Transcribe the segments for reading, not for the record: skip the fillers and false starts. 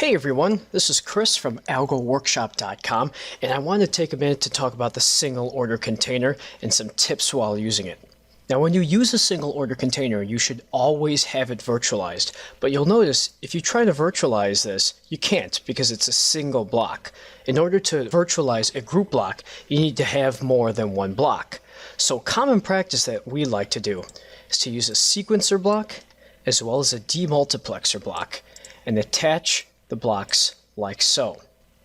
Hey everyone, this is Chris from AlgoWorkshop.com, and I want to take a minute to talk about the single order container and some tips while using it. Now, when you use a single order container, you should always have it virtualized, but you'll notice if you try to virtualize this, you can't because it's a single block. In order to virtualize a group block, you need to have more than one block. So common practice that we like to do is to use a sequencer block as well as a demultiplexer block and attach the blocks like so.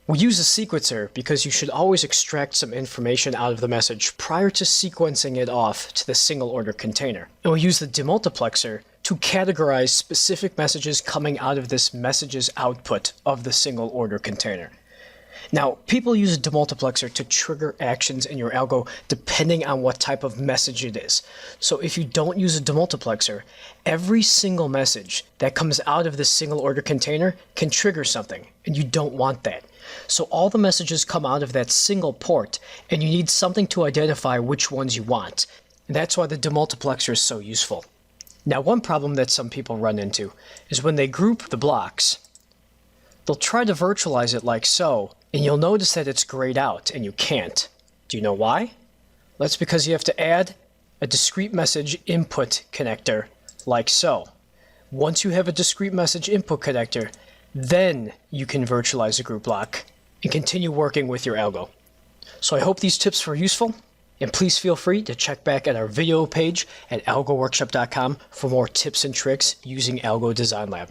We use a sequencer because you should always extract some information out of the message prior to sequencing it off to the single order container. And we use the demultiplexer to categorize specific messages coming out of this messages output of the single order container. Now, people use a demultiplexer to trigger actions in your algo depending on what type of message it is. So if you don't use a demultiplexer, every single message that comes out of this single order container can trigger something, and you don't want that. So all the messages come out of that single port, and you need something to identify which ones you want. And that's why the demultiplexer is so useful. Now, one problem that some people run into is when they group the blocks, they'll try to virtualize it like so, and you'll notice that it's grayed out, and you can't. Do you know why? Well, that's because you have to add a discrete message input connector like so. Once you have a discrete message input connector, then you can virtualize a group block and continue working with your algo. So I hope these tips were useful, and please feel free to check back at our video page at AlgoWorkshop.com for more tips and tricks using Algo Design Lab.